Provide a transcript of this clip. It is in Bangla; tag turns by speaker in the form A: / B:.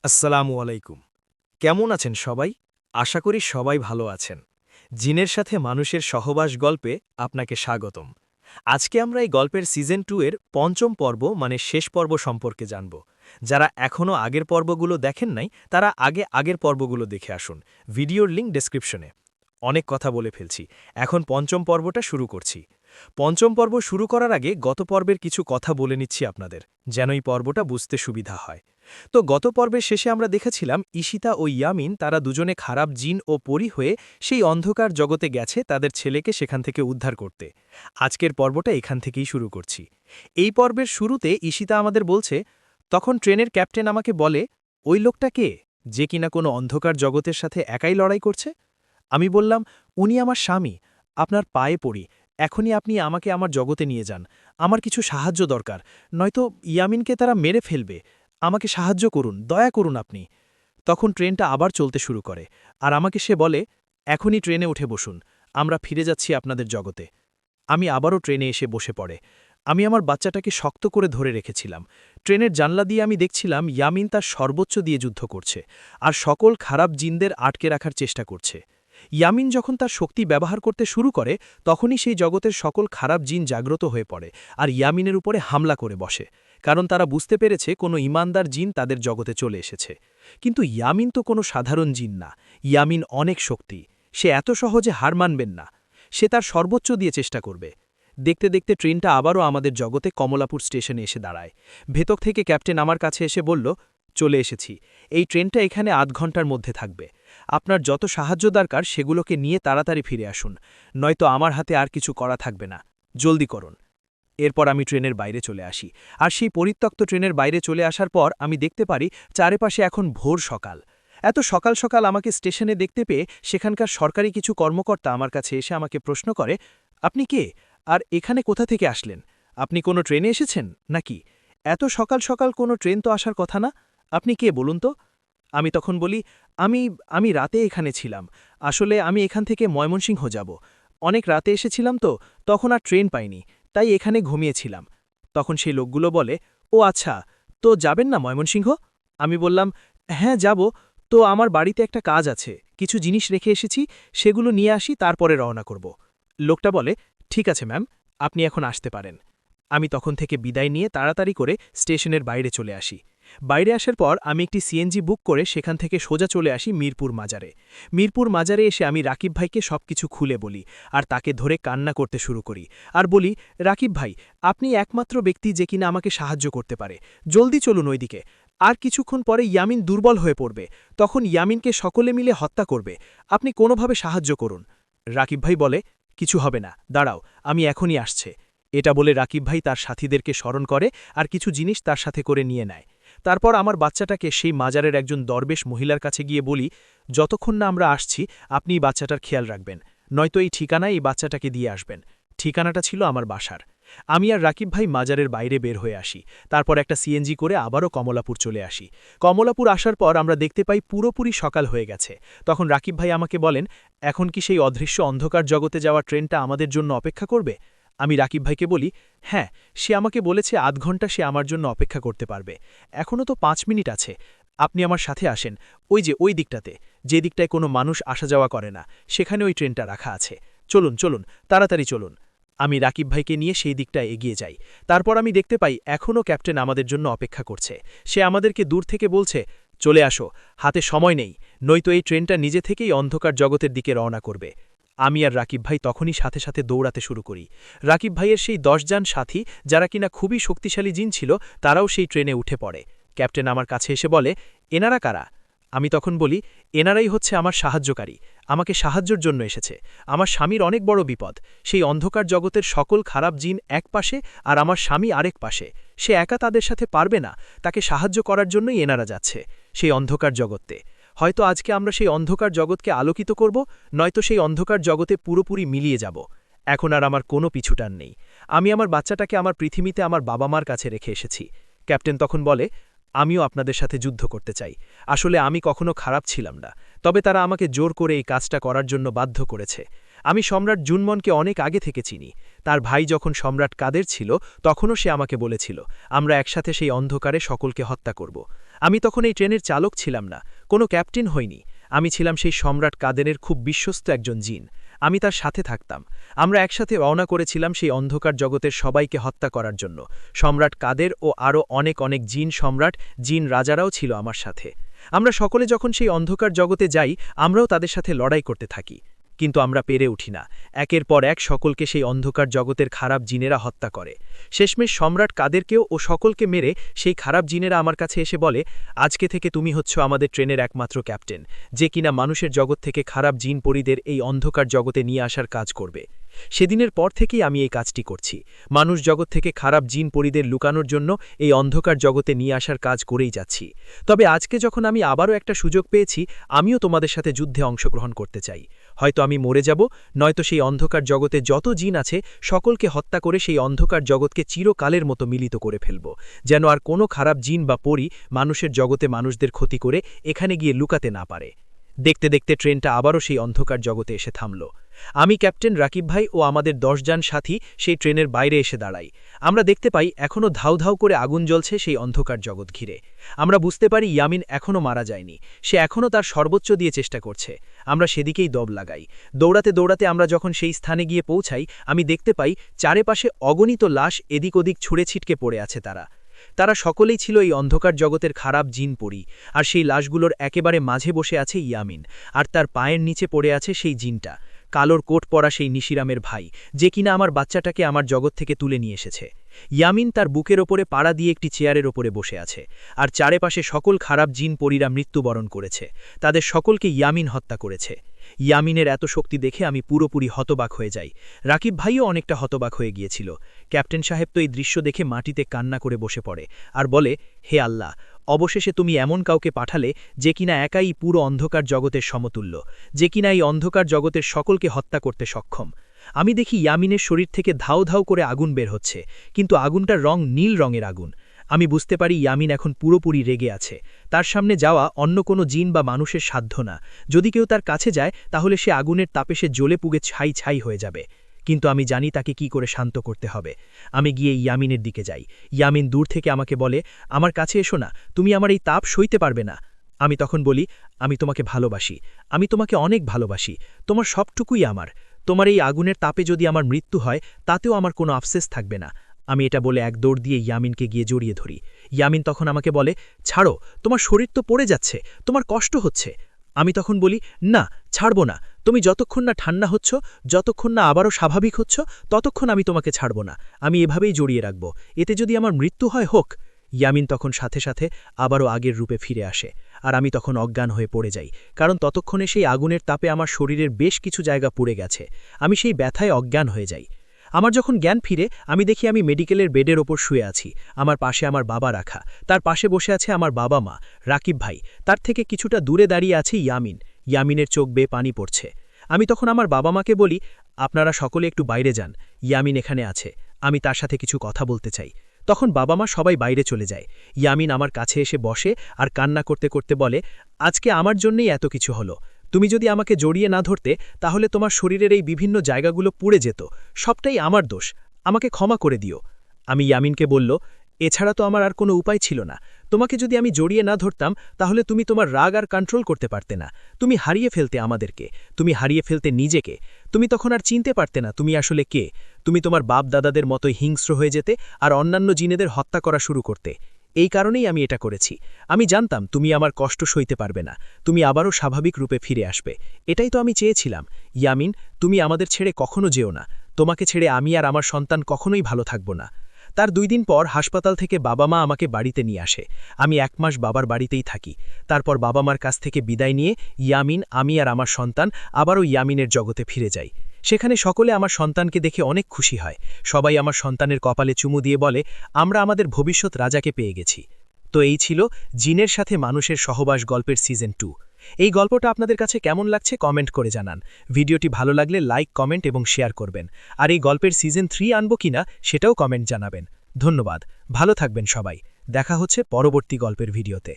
A: আসসালামু আলাইকুম। কেমন আছেন সবাই? আশা করি সবাই ভালো আছেন। জিনের সাথে মানুষের সহবাস গল্পে আপনাকে স্বাগতম। আজকে আমরা এই গল্পের সিজন 2 এর পঞ্চম পর্ব মানে শেষ পর্ব সম্পর্কে জানব। যারা এখনও আগের পর্বগুলো দেখেন নাই তারা আগের পর্বগুলো দেখে আসুন। ভিডিওর লিঙ্ক ডেসক্রিপশনে। অনেক কথা বলে ফেলছি, এখন পঞ্চম পর্বটা শুরু করছি। পঞ্চম পর্ব শুরু করার আগে গত পর্বের কিছু কথা বলে নিচ্ছি আপনাদের, যেন এই পর্বটা বুঝতে সুবিধা হয়। তো গত পর্বের শেষে আমরা দেখেছিলাম ঈশিতা ও ইয়ামিন তারা দুজনে খারাপ জিন ও পরী হয়ে সেই অন্ধকার জগতে গেছে তাদের ছেলেকে সেখান থেকে উদ্ধার করতে। আজকের পর্বটা এখান থেকেই শুরু করছি। এই পর্বের শুরুতে ঈশিতা আমাদের বলছে, তখন ট্রেনের ক্যাপ্টেন আমাকে বলে, ওই লোকটা কে, যে কিনা কোনো অন্ধকার জগতের সাথে একাই লড়াই করছে? আমি বললাম, উনি আমার স্বামী, আপনার পায়ে পড়ি, এখনই আপনি আমাকে আমার জগতে নিয়ে যান, আমার কিছু সাহায্য দরকার, নয়তো ইয়ামিনকে তারা মেরে ফেলবে, আমাকে সাহায্য করুন, দয়া করুন আপনি। তখন ট্রেনটা আবার চলতে শুরু করে, আর আমাকে সে বলে, এখনই ট্রেনে উঠে বসুন, আমরা ফিরে যাচ্ছি আপনাদের জগতে। আমি আবারও ট্রেনে এসে বসে পড়ে। আমি আমার বাচ্চাটাকে শক্ত করে ধরে রেখেছিলাম। ট্রেনের জানলা দিয়ে আমি দেখছিলাম ইয়ামিন তার সর্বোচ্চ দিয়ে যুদ্ধ করছে, আর সকল খারাপ জিনদের আটকে রাখার চেষ্টা করছে। ইয়ামিন যখন তার শক্তি ব্যবহার করতে শুরু করে, তখনই সেই জগতের সকল খারাপ জিন জাগ্রত হয়ে পড়ে আর ইয়ামিনের উপরে হামলা করে বসে, কারণ তারা বুঝতে পেরেছে কোনো ইমানদার জিন তাদের জগতে চলে এসেছে। কিন্তু ইয়ামিন তো কোনো সাধারণ জিন না, ইয়ামিন অনেক শক্তি, সে এত সহজে হার মানবেন না, সে তার সর্বোচ্চ দিয়ে চেষ্টা করবে। দেখতে দেখতে ট্রেনটা আবারও আমাদের জগতে কমলাপুর স্টেশনে এসে দাঁড়ায়। ভেতর থেকে ক্যাপ্টেন আমার কাছে এসে বলল, চলে এসেছি, এই ট্রেনটা এখানে আধ ঘন্টার মধ্যে থাকবে, আপনার যত সাহায্য দরকার সেগুলোকে নিয়ে তাড়াতাড়ি ফিরে আসুন, নয়তো আমার হাতে আর কিছু করা থাকবে না, জলদি করুন। এরপর আমি ট্রেনের বাইরে চলে আসি, আর সেই পরিত্যক্ত ট্রেনের বাইরে চলে আসার পর আমি দেখতে পারি চারপাশে এখন ভোর সকাল। এত সকাল সকাল আমাকে স্টেশনে দেখতে পেয়ে সেখানকার সরকারি কিছু কর্মকর্তা আমার কাছে এসে আমাকে প্রশ্ন করে, আপনি কে, আর এখানে কোথা থেকে আসলেন, আপনি কোনো ট্রেনে এসেছেন নাকি? এত সকাল সকাল কোনো ট্রেন তো আসার কথা না, আপনি কে বলুন তো? আমি তখন বলি, আমি আমি রাতে এখানে ছিলাম, আসলে আমি এখান থেকে ময়মনসিংহ যাব, অনেক রাতে এসেছিলাম তো, তখন আর ট্রেন পাইনি, তাই এখানে ঘুমিয়েছিলাম। তখন সেই লোকগুলো বলে, ও আচ্ছা, তো যাবেন না ময়মনসিংহ? আমি বললাম, হ্যাঁ যাব, তো আমার বাড়িতে একটা কাজ আছে, কিছু জিনিস রেখে এসেছি, সেগুলো নিয়ে আসি তারপরে রওনা করব। লোকটা বলে, ঠিক আছে ম্যাম, আপনি এখন আসতে পারেন। আমি তখন থেকে বিদায় নিয়ে তাড়াতাড়ি করে স্টেশনের বাইরে চলে আসি। বাইরে আসার পর আমি একটি সিএনজি বুক করে সেখান থেকে সোজা চলে আসি মিরপুর মাজারে। মিরপুর মাজারে এসে আমি রাকিব ভাইকে সবকিছু খুলে বলি, আর তাকে ধরে কান্না করতে শুরু করি, আর বলি, রাকিব ভাই, আপনি একমাত্র ব্যক্তি যে কিনা আমাকে সাহায্য করতে পারে, জলদি চলুন ওইদিকে, আর কিছুক্ষণ পরে ইয়ামিন দুর্বল হয়ে পড়বে, তখন ইয়ামিনকে সকলে মিলে হত্যা করবে, আপনি কোনোভাবে সাহায্য করুন। রাকিব ভাই বলে, কিছু হবে না, দাঁড়াও, আমি এখনই আসছে। এটা বলে রাকিব ভাই তার সাথীদেরকে স্মরণ করে আর কিছু জিনিস তার সাথে করে নিয়ে নেয়। তারপর আমার বাচ্চাটাকে সেই মাজারের একজন দরবেশ মহিলার কাছে গিয়ে বলি, যতক্ষণ না আমরা আসছি আপনি বাচ্চাটার খেয়াল রাখবেন, নয়তো এই ঠিকানায় এই বাচ্চাটাকে দিয়ে আসবেন। ঠিকানাটা ছিল আমার বাসার। আমি আর রাকিব ভাই মাজারের বাইরে বের হয়ে আসি, তারপর একটা সিএনজি করে আবারও কমলাপুর চলে আসি। কমলাপুর আসার পর আমরা দেখতে পাই পুরোপুরি সকাল হয়ে গেছে। তখন রাকিব ভাই আমাকে বলেন, এখন কি সেই অদৃশ্য অন্ধকার জগতে যাওয়া ট্রেনটা আমাদের জন্য অপেক্ষা করবে? আমি রাকিব ভাইকে বলি, হ্যাঁ, সে আমাকে বলেছে আধ ঘন্টা সে আমার জন্য অপেক্ষা করতে পারবে, এখনও তো 5 মিনিট আছে, আপনি আমার সাথে আসেন, ওই যে ওই দিকটাতে, যে দিকটায় কোনো মানুষ আসা যাওয়া করে না, সেখানে ওই ট্রেনটা রাখা আছে, চলুন চলুন, তাড়াতাড়ি চলুন। আমি রাকিব ভাইকে নিয়ে সেই দিকটায় এগিয়ে যাই। তারপর আমি দেখতে পাই এখনও ক্যাপ্টেন আমাদের জন্য অপেক্ষা করছে, সে আমাদেরকে দূর থেকে বলছে, চলে আসো, হাতে সময় নেই, নয়তো এই ট্রেনটা নিজে থেকেই অন্ধকার জগতের দিকে রওনা করবে। আমি আর রাকিব ভাই তখনই সাথে সাথে দৌড়াতে শুরু করি। রাকিব ভাইয়ের সেই 10 জন সাথী, যারা কিনা খুবই শক্তিশালী জিন ছিল, তারাও সেই ট্রেনে উঠে পড়ে। ক্যাপ্টেন আমার কাছে এসে বলে, এনারা কারা? আমি তখন বলি, এনারাই হচ্ছে আমার সাহায্যকারী, আমাকে সাহায্যের জন্য এসেছে, আমার স্বামীর অনেক বড় বিপদ, সেই অন্ধকার জগতের সকল খারাপ জিন এক পাশে আর আমার স্বামী আরেক পাশে, সে একা তাদের সাথে পারবে না, তাকে সাহায্য করার জন্যই এনারা যাচ্ছে সেই অন্ধকার জগতে। হয়তো আজকে আমরা সেই অন্ধকার জগৎকে আলোকিত করব, নয়তো সেই অন্ধকার জগতে পুরোপুরি মিলিয়ে যাব। এখন আর আমার কোনো পিছুটান নেই, আমি আমার বাচ্চাটাকে আমার পৃথিবীতে আমার বাবা মার কাছে রেখে এসেছি। ক্যাপ্টেন তখন বলে, আমিও আপনাদের সাথে যুদ্ধ করতে চাই, আসলে আমি কখনো খারাপ ছিলাম না, তবে তারা আমাকে জোর করে এই কাজটা করার জন্য বাধ্য করেছে। আমি সম্রাট জুনমনকে অনেক আগে থেকে চিনি, তার ভাই যখন সম্রাট কাদের ছিল তখনও সে আমাকে বলেছিল, আমরা একসাথে সেই অন্ধকারে সকলকে হত্যা করব। আমি তখন এই ট্রেনের চালক ছিলাম না, কোনো ক্যাপ্টেন হইনি। আমি ছিলাম সেই সম্রাট কাদেরের খুব বিশ্বস্ত একজন জিন। আমি তার সাথে থাকতাম। আমরা একসাথে রওনা করেছিলাম সেই অন্ধকার জগতের সবাইকে হত্যা করার জন্য। সম্রাট কাদের ও আরও অনেক অনেক জিন সম্রাট, জিন রাজারাও ছিল আমার সাথে। আমরা সকলে যখন সেই অন্ধকার জগতে যাই, আমরাও তাদের সাথে লড়াই করতে থাকি। কিন্তু আমরা পেরে উঠি না। একের পর এক সকলকে সেই অন্ধকার জগতের খারাপ জিনেরা হত্যা করে। শেষমেশ সম্রাট কাদেরকেও ও সকলকে মেরে সেই খারাপ জিনেরা আমার কাছে এসে বলে, আজকে থেকে তুমি হচ্ছ আমাদের ট্রেনের একমাত্র ক্যাপ্টেন, যে কিনা মানুষের জগৎ থেকে খারাপ জিন পরীদের এই অন্ধকার জগতে নিয়ে আসার কাজ করবে। সেদিনের পর থেকেই আমি এই কাজটি করছি। মানুষ জগৎ থেকে খারাপ জিন পরীদের লুকানোর জন্য এই অন্ধকার জগতে নিয়ে আসার কাজ করেই যাচ্ছি। তবে আজকে যখন আমি আবারও একটা সুযোগ পেয়েছি, আমিও তোমাদের সাথে যুদ্ধে অংশগ্রহণ করতে চাই। হয়তো আমি মরে যাব, নয়তো সেই অন্ধকার জগতে যত জিন আছে সকলকে হত্যা করে সেই অন্ধকার জগৎকে চিরকালের মতো মিলিত করে ফেলব, যেন আর কোনো খারাপ জিন বা পরী মানুষের জগতে মানুষদের ক্ষতি করে এখানে গিয়ে লুকাতে না পারে। দেখতে দেখতে ট্রেনটা আবারও সেই অন্ধকার জগতে এসে থামল। আমি ক্যাপ্টেন রাকিব ভাই ও আমাদের 10 জন সাথী সেই ট্রেনের বাইরে এসে দাঁড়াই। আমরা দেখতে পাই এখনও ধাউ ধাউ করে আগুন জ্বলছে সেই অন্ধকার জগৎ ঘিরে। আমরা বুঝতে পারি ইয়ামিন এখনও মারা যায়নি, সে এখনও তার সর্বোচ্চ দিয়ে চেষ্টা করছে। আমরা সেদিকেই দব লাগাই। দৌড়াতে দৌড়াতে আমরা যখন সেই স্থানে গিয়ে পৌঁছাই, আমি দেখতে পাই চারপাশে অগণিত লাশ এদিক ওদিক ছুঁড়ে ছিটকে পড়ে আছে। তারা সকলেই ছিল এই অন্ধকার জগতের খারাপ জিন পরী। আর সেই লাশগুলোর একেবারে মাঝে বসে আছে ইয়ামিন, আর তার পায়ের নিচে পড়ে আছে সেই জিনটা, কালোর কোট পরা সেই নিশিরামের ভাই, যে কিনা আমার বাচ্চাটাকে আমার জগৎ থেকে তুলে নিয়ে এসেছে। ইয়ামিন তার বুকের ওপরে পাড়া দিয়ে একটি চেয়ারের ওপরে বসে আছে, আর চারপাশে সকল খারাপ জিন পরীরা মৃত্যুবরণ করেছে। তাদের সকলকে ইয়ামিন হত্যা করেছে। ইয়ামিনের এত শক্তি দেখে আমি পুরোপুরি হতবাক হয়ে যাই। রাকিব ভাইও অনেকটা হতবাক হয়ে গিয়েছিল। ক্যাপ্টেন সাহেব তো এই দৃশ্য দেখে মাটিতে কান্না করে বসে পড়ে আর বলে, হে আল্লাহ, অবশেষে তুমি এমন কাউকে পাঠালে যে কিনা একাই পুরো অন্ধকার জগতের সমতুল্য, যে কিনা এই অন্ধকার জগতের সকলকে হত্যা করতে সক্ষম। আমি দেখি ইয়ামিনের শরীর থেকে ধাউ ধাউ করে আগুন বের হচ্ছে, কিন্তু আগুনটার রং নীল রঙের আগুন। আমি বুঝতে পারি ইয়ামিন এখন পুরোপুরি রেগে আছে। তার সামনে যাওয়া অন্য কোনো জিন বা মানুষের সাধ্য না। যদি কেউ তার কাছে যায় তাহলে সে আগুনের তাপে সে জ্বলে পুগে ছাই ছাই হয়ে যাবে। কিন্তু আমি জানি তাকে কি করে শান্ত করতে হবে। আমি গিয়ে ইয়ামিনের দিকে যাই। ইয়ামিন দূর থেকে আমাকে বলে, আমার কাছে এসো না, তুমি আমার এই তাপ সইতে পারবে না। আমি তখন বলি, আমি তোমাকে ভালোবাসি, আমি তোমাকে অনেক ভালোবাসি, তোমার সবটুকুই আমার। তোমার এই আগুনের তাপে যদি আমার মৃত্যু হয় তাতেও আমার কোনো আফসেস থাকবে না। আমি এটা বলে এক দৌড় দিয়ে ইয়ামিনকে গিয়ে জড়িয়ে ধরি। ইয়ামিন তখন আমাকে বলে, ছাড়ো, তোমার শরীর তো পড়ে যাচ্ছে, তোমার কষ্ট হচ্ছে। আমি তখন বলি, না, ছাড়ব না, তুমি যতক্ষণ না ঠান্ডা হচ্ছ, যতক্ষণ না আবারও স্বাভাবিক হচ্ছ, ততক্ষণ আমি তোমাকে ছাড়ব না। আমি এভাবেই জড়িয়ে রাখব, এতে যদি আমার মৃত্যু হয় হোক। ইয়ামিন তখন সাথে সাথে আবারও আগের রূপে ফিরে আসে, আর আমি তখন অজ্ঞান হয়ে পড়ে যাই, কারণ ততক্ষণে সেই আগুনের তাপে আমার শরীরের বেশ কিছু জায়গা পুড়ে গেছে। আমি সেই ব্যথায় অজ্ঞান হয়ে যাই। আমার যখন জ্ঞান ফিরে, আমি দেখি আমি মেডিকেলের বেডের ওপর শুয়ে আছি। আমার পাশে আমার বাবা রাখা, তার পাশে বসে আছে আমার বাবা মা, রাকিব ভাই, তার থেকে কিছুটা দূরে দাঁড়িয়ে আছে ইয়ামিন। ইয়ামিনের চোখ বেয়ে পানি পড়ছে। আমি তখন আমার বাবা মাকে বলি, আপনারা সকলে একটু বাইরে যান, ইয়ামিন এখানে আছে, আমি তার সাথে কিছু কথা বলতে চাই। তখন বাবা মা সবাই বাইরে চলে যায়। ইয়ামিন আমার কাছে এসে বসে আর কান্না করতে করতে বলে, আজকে আমার জন্যই এত কিছু হলো। তুমি যদি আমাকে জড়িয়ে না ধরতে তাহলে তোমার শরীরের এই বিভিন্ন জায়গাগুলো পুড়ে যেত। সবটাই আমার দোষ, আমাকে ক্ষমা করে দিও। আমি ইয়ামিনকে বলল, এছাড়া তো আমার আর কোনো উপায় ছিল না। তোমাকে যদি আমি জড়িয়ে না ধরতাম তাহলে তুমি তোমার রাগ আর কন্ট্রোল করতে পারতে না। তুমি হারিয়ে ফেলতে আমাদেরকে, তুমি হারিয়ে ফেলতে নিজেকে। তুমি তখন আর চিনতে পারতে না তুমি আসলে কে। তুমি তোমার বাপ দাদাদের মতোই হিংস্র হয়ে যেতে আর অন্যান্য জিনেদের হত্যা করা শুরু করতে। এই কারণেই আমি এটা করেছি। আমি জানতাম তুমি আমার কষ্ট সইতে পারবে না, তুমি আবারও স্বাভাবিক রূপে ফিরে আসবে। এটাই তো আমি চেয়েছিলাম। ইয়ামিন, তুমি আমাদের ছেড়ে কখনো যেও না। তোমাকে ছেড়ে আমি আর আমার সন্তান কখনোই ভালো থাকব না। তার 2 দিন পর হাসপাতাল থেকে বাবা মা আমাকে বাড়িতে নিয়ে আসে। আমি 1 মাস বাবার বাড়িতেই থাকি। তারপর বাবা মার কাছ থেকে বিদায় নিয়ে ইয়ামিন, আমি আর আমার সন্তান আবারও ইয়ামিনের জগতে ফিরে যাই। সেখানে সকলে আমার সন্তানকে দেখে অনেক খুশি হয়। সবাই আমার সন্তানের কপালে চুমু দিয়ে বলে, আমরা আমাদের ভবিষ্যৎ রাজাকে পেয়ে গেছি। তো এই ছিল জিনের সাথে মানুষের সহবাস গল্পের সিজন 2। এই গল্পটা আপনাদের কাছে কেমন লাগছে কমেন্ট করে জানান। ভিডিওটি ভালো লাগলে লাইক, কমেন্ট এবং শেয়ার করবেন। আর এই গল্পের সিজন 3 আনবো কিনা সেটাও কমেন্ট জানাবেন। ধন্যবাদ, ভালো থাকবেন সবাই। দেখা হচ্ছে পরবর্তী গল্পের ভিডিওতে।